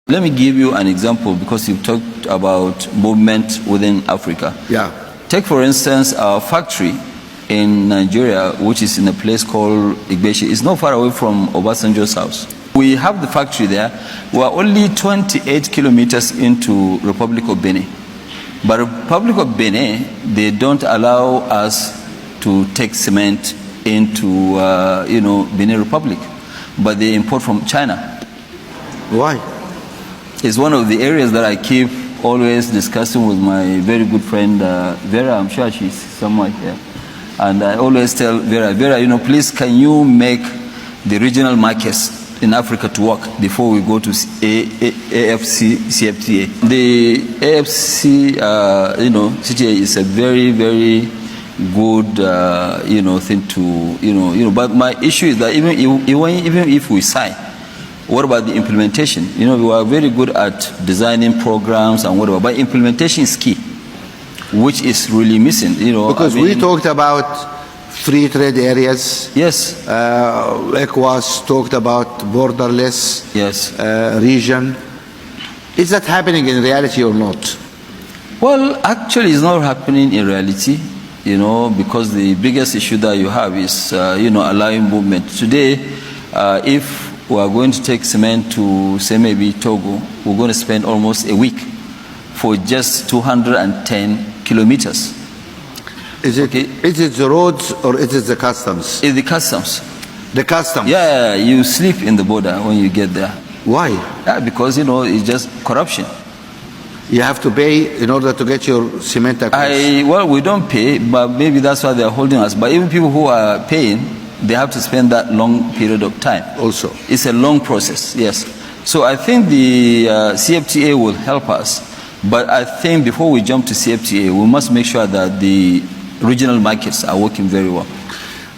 Let me give you an example because you've talked about movement within Africa. Yeah. Take, for instance, our factory in Nigeria, which is in a place called Igbeshi. It's not far away from Obasanjo's house. We have the factory there. We are only 28 kilometers into Republic of Benin. But Republic of Benin, they don't allow us to take cement into, Benin Republic. But they import from China. Why? It's one of the areas that I keep always discussing with my very good friend Vera. I'm sure she's somewhere here. And I always tell Vera, please can you make the regional markets in Africa to work before we go to AFCFTA. The AFC, CTA is a very, very good, thing to, But my issue is that even if we sign, what about the implementation? We are very good at designing programs and whatever, but implementation is key, which is really missing. Because we talked about free trade areas. Yes. ECOWAS talked about borderless region. Is that happening in reality or not? Well, actually, it's not happening in reality. Because the biggest issue that you have is, allowing movement. Today, if we are going to take cement to, say, maybe Togo, we're going to spend almost a week for just 210 kilometers. Is it the roads or is it the customs? It's the customs. The customs? Yeah, you sleep in the border when you get there. Why? Yeah, because, it's just corruption. You have to pay in order to get your cement across? Well, we don't pay, but maybe that's why they're holding us. But even people who are paying, they have to spend that long period of time. Also. It's a long process, yes. So I think the CFTA will help us. But I think before we jump to CFTA, we must make sure that the regional markets are working very well.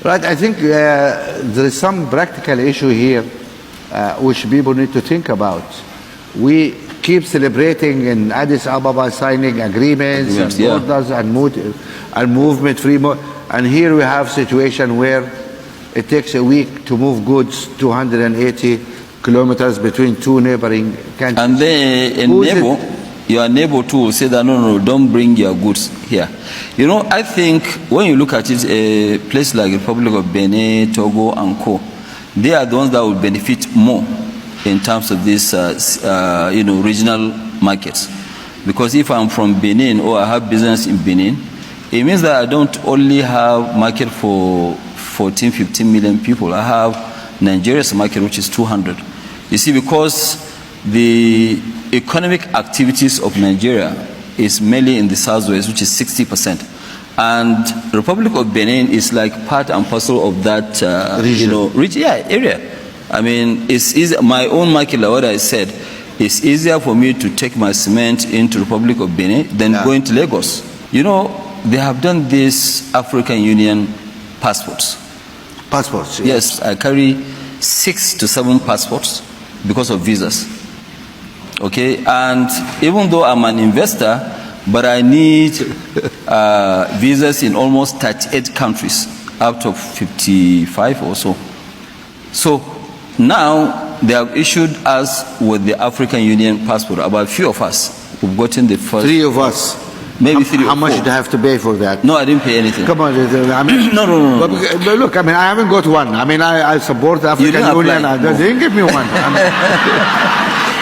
Right. I think there is some practical issue here which people need to think about. We keep celebrating in Addis Ababa, signing agreements and borders and movement, free movement. And here we have a situation where it takes a week to move goods 280 kilometers between two neighboring countries. And then your neighbor too will say that, no, don't bring your goods here. I think when you look at it, a place like Republic of Benin, Togo, and Co., they are the ones that will benefit more in terms of this, regional markets. Because if I'm from Benin or I have business in Benin, it means that I don't only have market for 14, 15 million people. I have Nigeria's market, which is 200. You see, because the economic activities of Nigeria is mainly in the southwest, which is 60%. And the Republic of Benin is like part and parcel of that area. I mean, it's easy. My own market, like what I said, it's easier for me to take my cement into Republic of Benin than going to Lagos. They have done this African Union passports. Passports? Yes, I carry 6 to 7 passports because of visas. Okay, and even though I'm an investor, but I need visas in almost 38 countries out of 55 or so. So now they have issued us with the African Union passport. About a few of us who've gotten the first. 3 of us. Maybe 3 or 4. How much did you have to pay for that? No, I didn't pay anything. Come on, I mean, no. But look, I haven't got one. I support the African Union. They didn't give me one.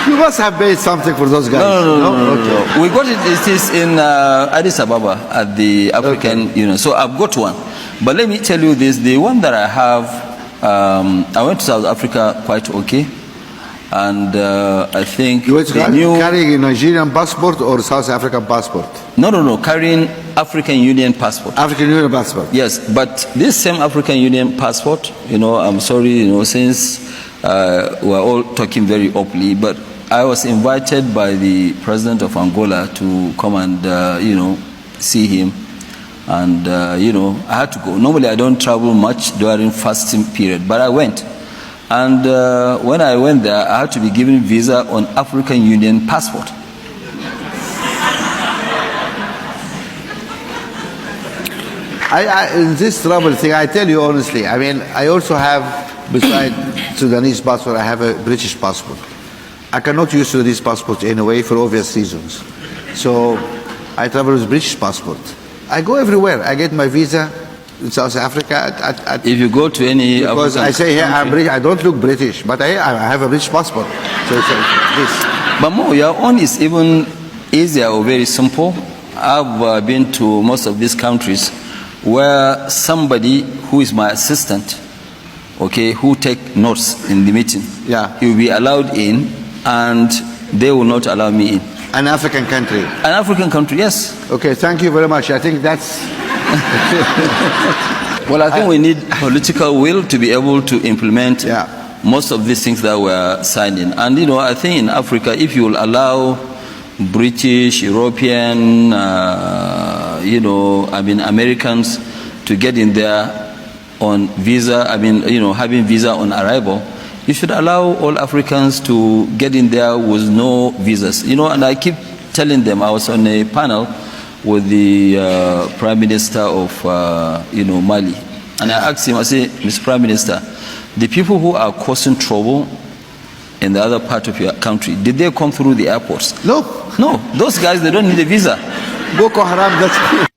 You must have paid something for those guys. No. We got it. It is in Addis Ababa at the African Union. So I've got one. But let me tell you this: the one that I have, I went to South Africa quite okay, and I think you were carrying a Nigerian passport or South African passport? No, carrying African Union passport. African Union passport. Yes, but this same African Union passport, I'm sorry, since we're all talking very openly, but I was invited by the president of Angola to come and, see him. And, I had to go. Normally, I don't travel much during fasting period, but I went. And when I went there, I had to be given visa on African Union passport. This trouble thing, I tell you honestly, I also have, besides Sudanese passport, I have a British passport. I cannot use Sudanese passport anyway for obvious reasons. So I travel with British passport. I go everywhere. I get my visa in South Africa. If you go to any because African I say here I'm country- British, I don't look British, but I have a British passport. So it's this. But more, your own is even easier or very simple. I've been to most of these countries where somebody who is my assistant, okay, who take notes in the meeting, Yeah. he will be allowed in, and they will not allow me in. An African country. An African country, yes. Okay, thank you very much. I think that's. Well, I think we need political will to be able to implement Yeah. most of these things that we're signing. And, you know, I think in Africa, if you will allow British, European, Americans to get in there on visa, having visa on arrival, you should allow all Africans to get in there with no visas. And I keep telling them, I was on a panel with the Prime Minister of, Mali. And I asked him, I said, Mr. Prime Minister, the people who are causing trouble in the other part of your country, did they come through the airports? No. No, those guys, they don't need a visa. Boko Haram, that's.